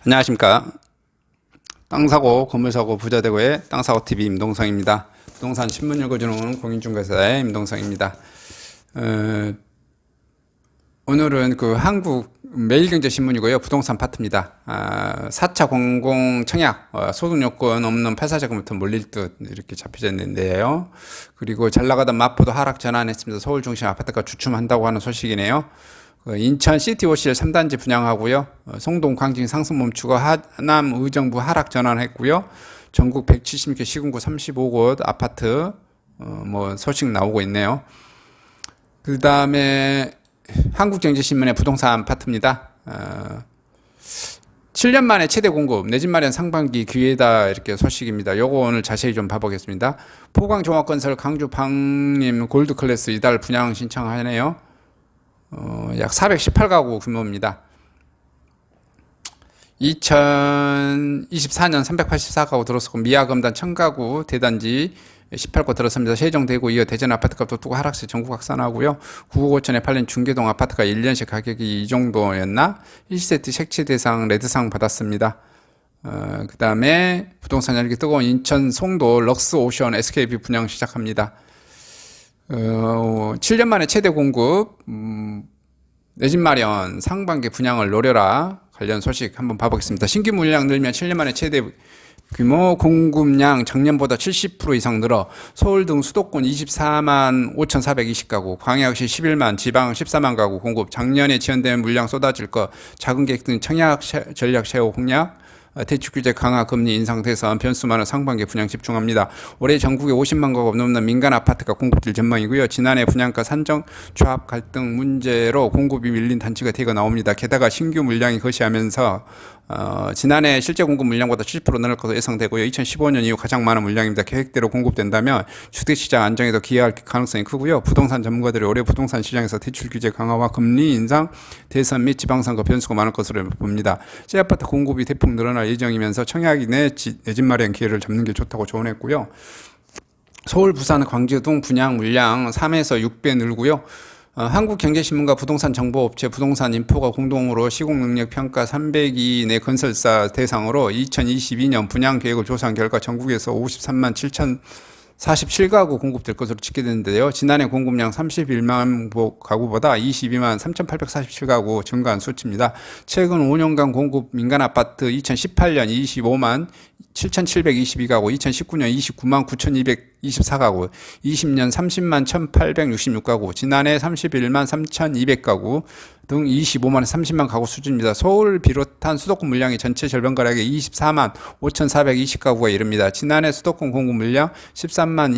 안녕하십니까. 땅사고, 건물사고, 부자되고의 땅사고TV 임동성입니다. 부동산 신문 읽어주는 공인중개사의 임동성입니다. 오늘은 한국 매일경제신문이고요. 부동산 파트입니다. 4차 공공 청약, 소득요건 없는 8사자금부터 몰릴 듯 이렇게 잡혀져 있는데요. 그리고 잘 나가던 마포도 하락 전환했습니다. 서울 중심 아파트가 주춤한다고 하는 소식이네요. 인천 시티워시를 3단지 분양하고요. 송동 광진 상승 멈추고 하남 의정부 하락 전환했고요. 전국 170개 시군구 35곳 아파트 소식 나오고 있네요. 그 다음에 한국경제신문의 부동산 파트입니다. 7년 만에 최대 공급, 내 집 마련 상반기 기회다 이렇게 소식입니다. 요거 오늘 자세히 좀 봐보겠습니다. 포광종합건설 강주 방림 골드클래스 이달 분양 신청하네요. 약 418가구 규모입니다. 2024년 384가구 들었었고 미아금단 1000가구 대단지 18곳 들었습니다. 세종대구 이어 대전 아파트값도 뚝 하락세 전국 확산하고요. 9억 5천에 팔린 중계동 아파트가 1년씩 가격이 이 정도였나? 1세트 색채 대상 레드상 받았습니다. 그 다음에 부동산 열기 뜨거운 인천 송도 럭스오션 SKB 분양 시작합니다. 7년 만에 최대 공급, 내 집 마련 상반기 분양을 노려라 관련 소식 한번 봐보겠습니다. 신규 물량 늘면 7년 만에 최대 규모 공급량 작년보다 70% 이상 늘어 서울 등 수도권 24만 5,420가구, 광역시 11만, 지방 14만 가구 공급, 작년에 지연된 물량 쏟아질 거, 작은 계획 등 청약 전략 쉐어 공략, 대출 규제 강화, 금리 인상 대선, 변수 많은 상반기 분양 집중합니다. 올해 전국에 50만 가구 넘는 민간 아파트가 공급될 전망이고요. 지난해 분양가 산정 조합 갈등 문제로 공급이 밀린 단지가 대거 나옵니다. 게다가 신규 물량이 거시하면서 지난해 실제 공급 물량보다 70% 늘을 것으로 예상되고요. 2015년 이후 가장 많은 물량입니다. 계획대로 공급된다면 주택시장 안정에도 기여할 가능성이 크고요. 부동산 전문가들이 올해 부동산 시장에서 대출 규제 강화와 금리 인상, 대선 및 지방선거 변수가 많을 것으로 봅니다. 새 아파트 공급이 대폭 늘어날 예정이면서 청약이 내 집 마련 기회를 잡는 게 좋다고 조언했고요. 서울, 부산, 광주 등 분양 물량 3에서 6배 늘고요. 한국경제신문과 부동산정보업체 부동산인포가 공동으로 시공능력평가 302 내 건설사 대상으로 2022년 분양계획을 조사한 결과 전국에서 53만 7,047가구 공급될 것으로 집계됐는데요. 지난해 공급량 31만 가구보다 22만 3,847가구 증가한 수치입니다. 최근 5년간 공급 민간아파트 2018년 25만 7,722가구, 2019년 29만 9,224가구, 20년 30만 1,866가구, 지난해 31만 3,200가구 등 25만 30만 가구 수준입니다. 서울 비롯한 수도권 물량이 전체 절반가량의 24만 5,420가구가 이릅니다. 지난해 수도권 공급 물량 13만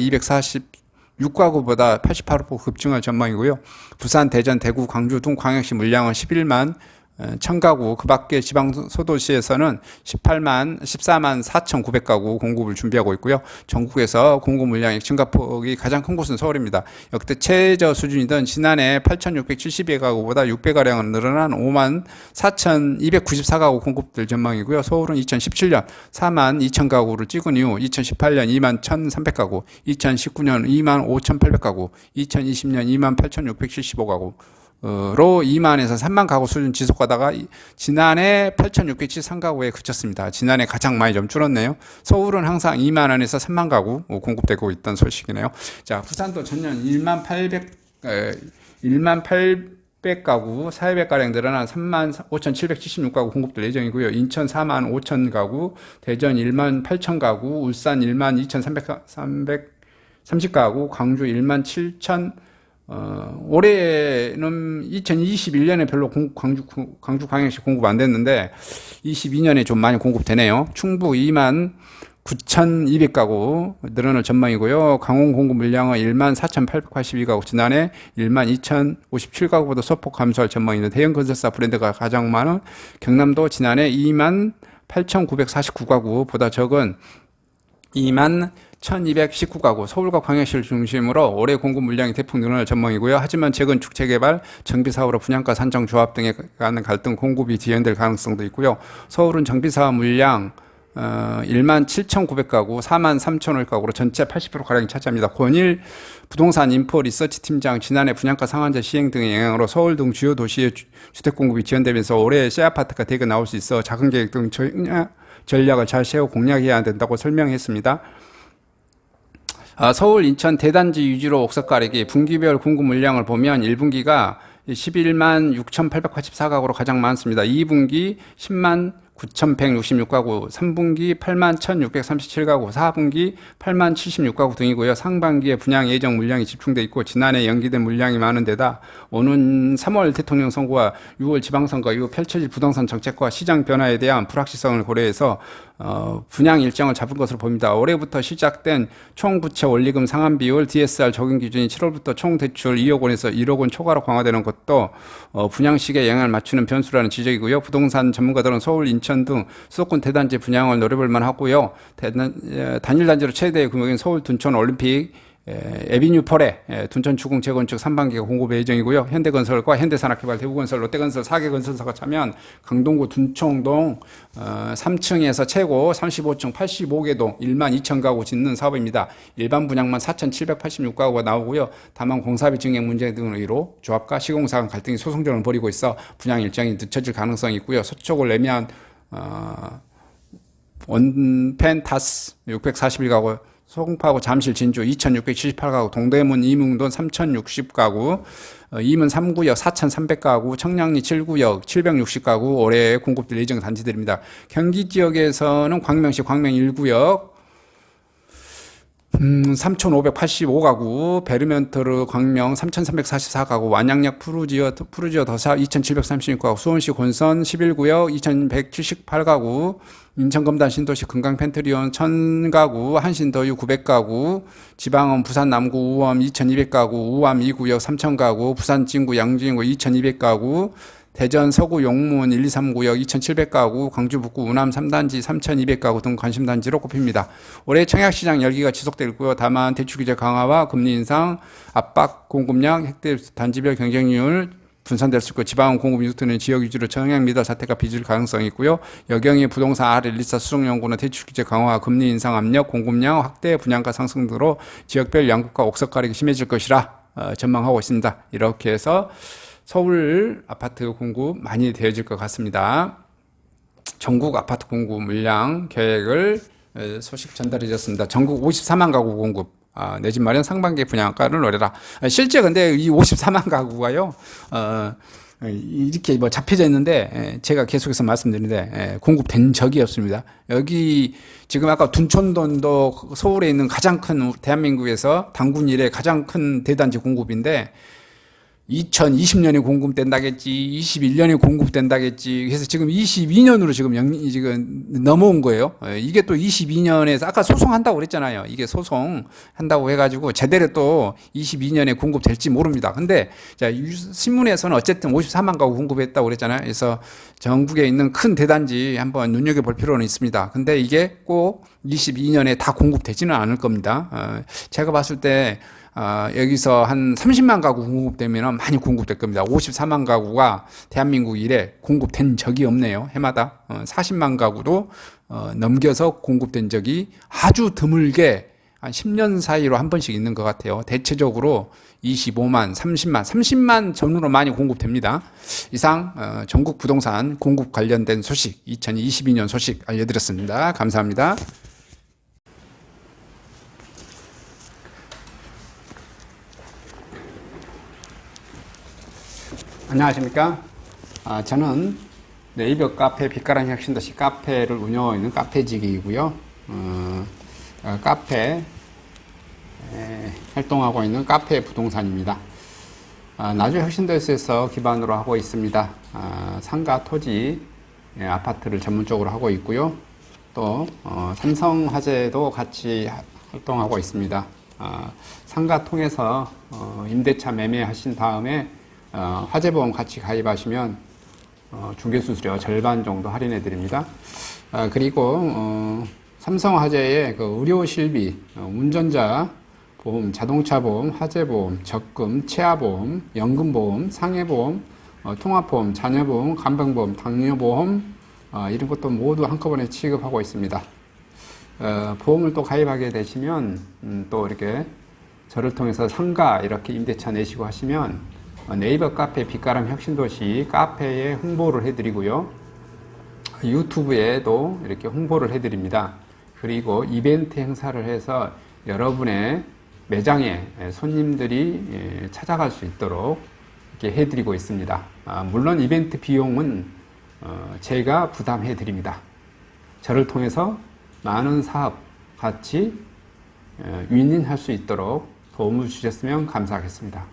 246가구보다 88% 급증할 전망이고요. 부산, 대전, 대구, 광주 등 광역시 물량은 11만 1000가구, 그 밖에 지방 소도시에서는 14만 4,900가구 공급을 준비하고 있고요. 전국에서 공급 물량의 증가폭이 가장 큰 곳은 서울입니다. 역대 최저 수준이던 지난해 8,670여 가구보다 6배가량 늘어난 5만 4,294가구 공급될 전망이고요. 서울은 2017년 4만 2천 가구를 찍은 이후 2018년 2만 1,300가구, 2019년 2만 5,800가구, 2020년 2만 8,675가구, 로 2만에서 3만 가구 수준 지속하다가 지난해 8,673가구에 그쳤습니다. 지난해 가장 많이 좀 줄었네요. 서울은 항상 2만 원에서 3만 가구 공급되고 있던 소식이네요. 자, 부산도 전년 1만 800가구, 400가량 늘어난 3만 5,776가구 공급될 예정이고요. 인천 4만 5천 가구, 대전 1만 8천 가구, 울산 1만 2,330가구, 광주 1만 7천 올해는 2021년에 별로 광주광역시 공급 안 됐는데 22년에 좀 많이 공급되네요. 충북 2만 9,200가구 늘어날 전망이고요. 강원 공급 물량은 1만 4,882가구, 지난해 1만 2,057가구보다 소폭 감소할 전망입니다. 대형 건설사 브랜드가 가장 많은 경남도 지난해 2만 8,949가구보다 적은 2만 1,219가구, 서울과 광역시를 중심으로 올해 공급 물량이 대폭 늘어날 전망이고요. 하지만 최근 축제개발, 정비사업으로 분양가 산정 조합 등에 관한 갈등 공급이 지연될 가능성도 있고요. 서울은 정비사업 물량 17,900가구, 43,000가구로 전체 80%가량이 차지합니다. 권일 부동산 인포 리서치 팀장, 지난해 분양가 상한제 시행 등의 영향으로 서울 등 주요 도시의 주택 공급이 지연되면서 올해 새 아파트가 대거 나올 수 있어 자금 계획 등 전략을 잘 세워 공략해야 된다고 설명했습니다. 서울, 인천 대단지 위주로 옥석 가리기 분기별 공급 물량을 보면 1분기가 11만 6,884가구로 가장 많습니다. 2분기 10만 9,166가구, 3분기 8만 1,637가구, 4분기 8만 76가구 등이고요. 상반기에 분양 예정 물량이 집중돼 있고 지난해 연기된 물량이 많은 데다 오는 3월 대통령 선거와 6월 지방선거 이후 펼쳐질 부동산 정책과 시장 변화에 대한 불확실성을 고려해서 분양 일정을 잡은 것으로 보입니다. 올해부터 시작된 총부채 원리금 상환 비율 DSR 적용 기준이 7월부터 총 대출 2억 원에서 1억 원 초과로 강화되는 것도 분양 시기에 영향을 맞추는 변수라는 지적이고요. 부동산 전문가들은 서울, 인천 등 수도권 대단지 분양을 노려볼 만하고요. 단일 단지로 최대 규모인 서울 둔촌 올림픽 에비뉴 펄에 둔촌 주공 재건축 3반기가 공급 예정이고요. 현대건설과 현대산업개발, 대구건설, 롯데건설 4개 건설사가 참여한 강동구 둔촌동 3층에서 최고 35층 85개 동 1만 2천 가구 짓는 사업입니다. 일반 분양만 4,786가구가 나오고요. 다만 공사비 증액 문제 등의 의로 조합과 시공사 간 갈등이 소송전을 벌이고 있어 분양 일정이 늦춰질 가능성이 있고요. 서초구 레미안 원펜 타스 641가구, 송파구 잠실 진주 2,678가구, 동대문 이문동 3,060가구, 이문 3구역 4,300가구, 청량리 7구역 760가구 올해 공급될 예정 단지들입니다. 경기 지역에서는 광명시 광명 1구역 3,585가구, 베르멘터르 광명 3,344가구, 완양역 푸르지오 더사 2,736가구, 수원시 권선 11구역 2,178가구, 인천검단 신도시 금강 펜트리온 1,000가구, 한신더유 900가구, 지방은 부산 남구 우암 2,200가구, 우암 2구역 3,000가구, 부산 진구 양진구 2,200가구, 대전 서구 용문 1, 2, 3구역 2,700가구, 광주 북구 우남 3단지 3,200가구 등 관심단지로 꼽힙니다. 올해 청약시장 열기가 지속되고요. 다만 대출규제 강화와 금리 인상, 압박 공급량, 획대 단지별 경쟁률 분산될 수 있고 지방은 공급 유트는 지역 위주로 청약 미달 사태가 빚을 가능성이 있고요. 여경이 부동산 아르리사 수석연구는 대출규제 강화, 금리 인상 압력, 공급량 확대, 분양가 상승 등으로 지역별 양극화 옥석 가리기 심해질 것이라 전망하고 있습니다. 이렇게 해서 서울 아파트 공급 많이 되어질 것 같습니다. 전국 아파트 공급 물량 계획을 소식 전달해줬습니다. 전국 54만 가구 공급, 내 집 마련 상반기 분양가를 노려라. 실제 근데 이 54만 가구가요, 이렇게 뭐 잡혀져 있는데 제가 계속해서 말씀드리는데 공급된 적이 없습니다. 여기 지금 아까 둔촌동도 서울에 있는 가장 큰 대한민국에서 당군 이래 가장 큰 대단지 공급인데 2020년에 공급된다겠지, 21년에 공급된다겠지. 그래서 지금 22년으로 지금 넘어온 거예요. 이게 또 22년에서 아까 소송한다고 그랬잖아요. 이게 소송한다고 해가지고 제대로 또 22년에 공급될지 모릅니다. 근데 자, 신문에서는 어쨌든 54만 가구 공급했다고 그랬잖아요. 그래서 전국에 있는 큰 대단지 한번 눈여겨볼 필요는 있습니다. 근데 이게 꼭 22년에 다 공급되지는 않을 겁니다. 제가 봤을 때 여기서 한 30만 가구 공급되면 많이 공급될 겁니다. 54만 가구가 대한민국 이래 공급된 적이 없네요. 해마다 40만 가구도 넘겨서 공급된 적이 아주 드물게 한 10년 사이로 한 번씩 있는 것 같아요. 대체적으로 25만, 30만 전후로 많이 공급됩니다. 이상 전국 부동산 공급 관련된 소식, 2022년 소식 알려드렸습니다. 감사합니다. 안녕하십니까. 저는 네이버 카페 빛가람 혁신도시 카페를 운영하고 있는 카페직이고요. 카페 활동하고 있는 카페 부동산입니다. 나주 혁신도시에서 기반으로 하고 있습니다. 상가 토지 아파트를 전문적으로 하고 있고요. 또 삼성화재도 같이 활동하고 있습니다. 상가 통해서 임대차 매매하신 다음에 화재보험 같이 가입하시면 중개수수료 절반 정도 할인해 드립니다. 그리고 삼성화재의 그 의료실비, 운전자 보험, 자동차 보험, 화재보험, 적금, 치아보험, 연금보험, 상해보험, 통합보험, 자녀보험, 간병보험, 당뇨보험, 이런 것도 모두 한꺼번에 취급하고 있습니다. 보험을 또 가입하게 되시면 또 이렇게 저를 통해서 상가 이렇게 임대차 내시고 하시면 네이버 카페 빛가람 혁신도시 카페에 홍보를 해드리고요. 유튜브에도 이렇게 홍보를 해드립니다. 그리고 이벤트 행사를 해서 여러분의 매장에 손님들이 찾아갈 수 있도록 이렇게 해드리고 있습니다. 물론 이벤트 비용은 제가 부담해 드립니다. 저를 통해서 많은 사업 같이 윈윈할 수 있도록 도움을 주셨으면 감사하겠습니다.